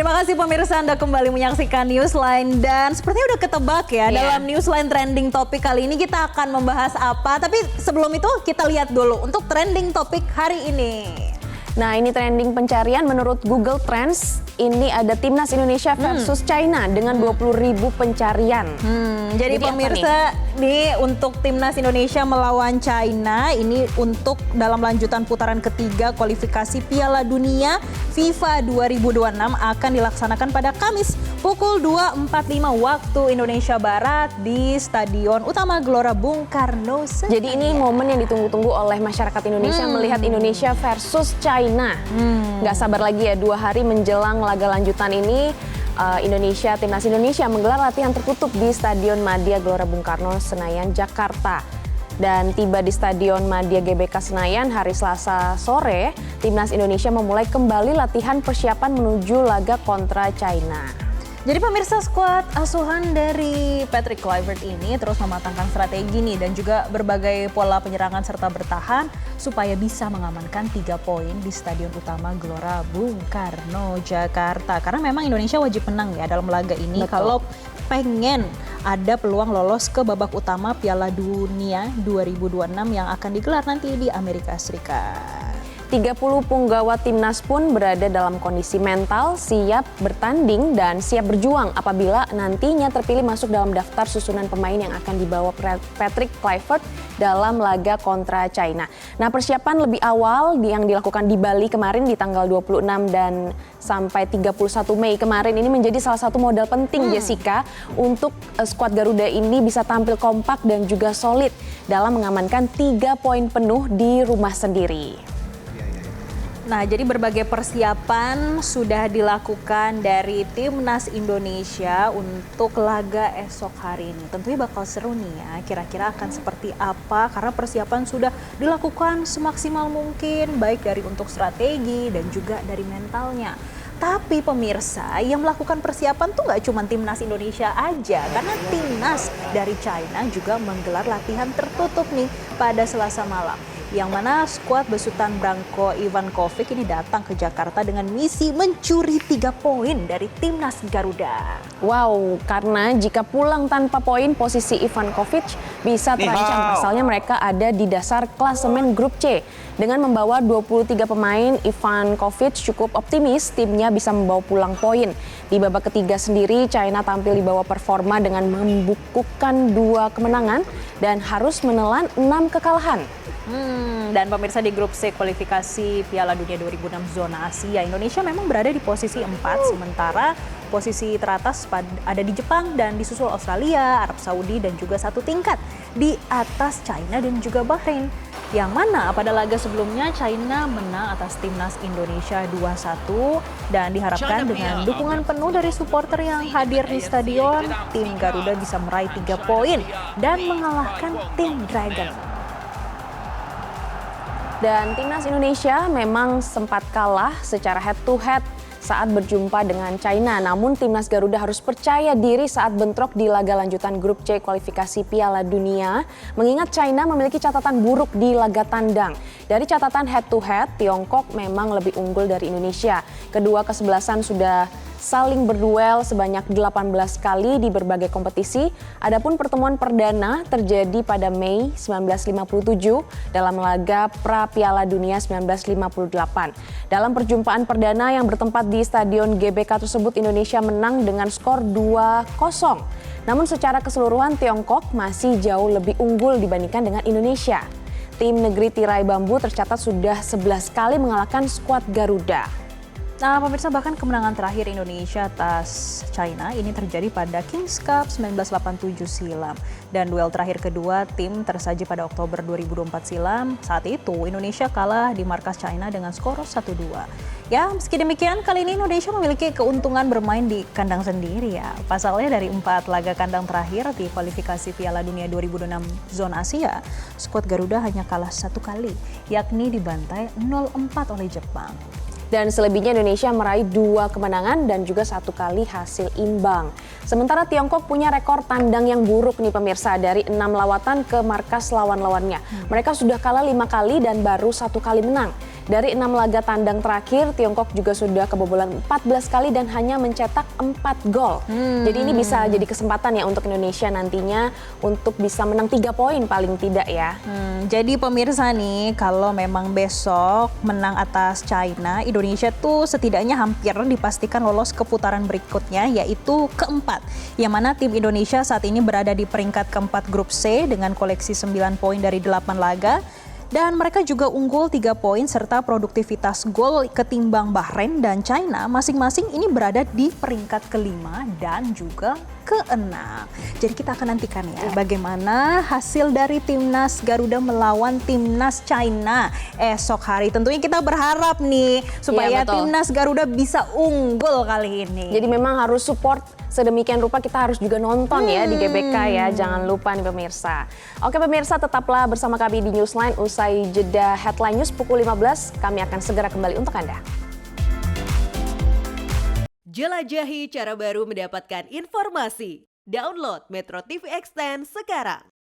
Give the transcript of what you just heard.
Terima kasih pemirsa, Anda kembali menyaksikan Newsline. Dan sepertinya udah ketebak ya, dalam Newsline trending topik kali ini kita akan membahas apa. Tapi sebelum itu kita lihat dulu untuk trending topik hari ini. Nah, ini trending pencarian menurut Google Trends. Ini ada Timnas Indonesia versus China dengan 20.000 pencarian. Jadi pemirsa, nih untuk Timnas Indonesia melawan China, ini untuk dalam lanjutan putaran ketiga kualifikasi Piala Dunia FIFA 2026 akan dilaksanakan pada Kamis pukul 2.45 waktu Indonesia Barat di Stadion Utama Gelora Bung Karno. Jadi ini momen yang ditunggu-tunggu oleh masyarakat Indonesia melihat Indonesia versus China. Nggak sabar lagi ya, 2 hari menjelang laga lanjutan ini. Timnas Indonesia menggelar latihan tertutup di Stadion Madia Gelora Bung Karno, Senayan, Jakarta. Dan tiba di Stadion Madia GBK Senayan hari Selasa sore, Timnas Indonesia memulai kembali latihan persiapan menuju laga kontra China. Jadi pemirsa, skuad asuhan dari Patrick Kluivert ini terus mematangkan strategi nih dan juga berbagai pola penyerangan serta bertahan supaya bisa mengamankan 3 poin di Stadion Utama Gelora Bung Karno, Jakarta. Karena memang Indonesia wajib menang ya dalam laga ini. Kalau pengen ada peluang lolos ke babak utama Piala Dunia 2026 yang akan digelar nanti di Amerika Serikat. 30 punggawa timnas pun berada dalam kondisi mental, siap bertanding dan siap berjuang apabila nantinya terpilih masuk dalam daftar susunan pemain yang akan dibawa Patrick Kluivert dalam laga kontra China. Nah, persiapan lebih awal yang dilakukan di Bali kemarin di tanggal 26 dan sampai 31 Mei kemarin ini menjadi salah satu modal penting Jessica untuk skuad Garuda ini bisa tampil kompak dan juga solid dalam mengamankan 3 poin penuh di rumah sendiri. Nah, jadi berbagai persiapan sudah dilakukan dari Timnas Indonesia untuk laga esok hari ini. Tentunya bakal seru nih ya, kira-kira akan seperti apa karena persiapan sudah dilakukan semaksimal mungkin, baik dari untuk strategi dan juga dari mentalnya. Tapi pemirsa, yang melakukan persiapan tuh nggak cuma Timnas Indonesia aja, karena Timnas dari China juga menggelar latihan tertutup nih pada Selasa malam. Yang mana skuad besutan Branko Ivankovic ini datang ke Jakarta dengan misi mencuri 3 poin dari Timnas Garuda. Wow, karena jika pulang tanpa poin, posisi Ivankovic bisa terancam. Pasalnya mereka ada di dasar klasemen grup C. Dengan membawa 23 pemain, Ivankovic cukup optimis timnya bisa membawa pulang poin. Di babak ketiga sendiri, China tampil di bawah performa dengan membukukan 2 kemenangan dan harus menelan 6 kekalahan. Dan pemirsa, di grup C kualifikasi Piala Dunia 2006 zona Asia, Indonesia memang berada di posisi 4, sementara posisi teratas ada di Jepang dan disusul Australia, Arab Saudi dan juga 1 tingkat di atas China dan juga Bahrain. Yang mana pada laga sebelumnya China menang atas Timnas Indonesia 2-1 dan diharapkan dengan dukungan penuh dari supporter yang hadir di stadion, tim Garuda bisa meraih 3 poin dan mengalahkan tim Dragon. Dan Timnas Indonesia memang sempat kalah secara head to head saat berjumpa dengan China. Namun Timnas Garuda harus percaya diri saat bentrok di laga lanjutan grup C kualifikasi Piala Dunia. Mengingat China memiliki catatan buruk di laga tandang. Dari catatan head to head, Tiongkok memang lebih unggul dari Indonesia. Kedua kesebelasan sudah saling berduel sebanyak 18 kali di berbagai kompetisi. Adapun pertemuan perdana terjadi pada Mei 1957 dalam laga pra Piala Dunia 1958. Dalam perjumpaan perdana yang bertempat di Stadion GBK tersebut, Indonesia menang dengan skor 2-0. Namun secara keseluruhan Tiongkok masih jauh lebih unggul dibandingkan dengan Indonesia. Tim negeri tirai bambu tercatat sudah 11 kali mengalahkan skuad Garuda. Nah pemirsa, bahkan kemenangan terakhir Indonesia atas China ini terjadi pada Kings Cup 1987 silam. Dan duel terakhir kedua tim tersaji pada Oktober 2024 silam. Saat itu Indonesia kalah di markas China dengan skor 1-2. Ya meski demikian, kali ini Indonesia memiliki keuntungan bermain di kandang sendiri ya. Pasalnya dari 4 laga kandang terakhir di kualifikasi Piala Dunia 2006 zona Asia, skuad Garuda hanya kalah 1 kali, yakni dibantai 0-4 oleh Jepang. Dan selebihnya Indonesia meraih 2 kemenangan dan juga 1 kali hasil imbang. Sementara Tiongkok punya rekor tandang yang buruk nih pemirsa, dari 6 lawatan ke markas lawan-lawannya. Mereka sudah kalah 5 kali dan baru 1 kali menang. Dari 6 laga tandang terakhir, Tiongkok juga sudah kebobolan 14 kali dan hanya mencetak 4 gol. Jadi ini bisa jadi kesempatan ya untuk Indonesia nantinya untuk bisa menang 3 poin paling tidak ya. Jadi pemirsa nih, kalau memang besok menang atas China, Indonesia tuh setidaknya hampir dipastikan lolos ke putaran berikutnya, yaitu keempat. Yang mana tim Indonesia saat ini berada di peringkat keempat grup C dengan koleksi 9 poin dari 8 laga. Dan mereka juga unggul 3 poin serta produktivitas gol ketimbang Bahrain dan China masing-masing ini berada di peringkat kelima dan juga keenam. Jadi kita akan nantikan ya bagaimana hasil dari timnas Garuda melawan timnas China esok hari. Tentunya kita berharap nih supaya timnas Garuda bisa unggul kali ini. Jadi memang harus support sedemikian rupa, kita harus juga nonton ya di GBK ya, jangan lupa nih pemirsa. Oke pemirsa, tetaplah bersama kami di Newsline. Usai jeda headline news pukul 15, kami akan segera kembali untuk Anda. Jelajahi cara baru mendapatkan informasi. Download Metro TV Extend sekarang.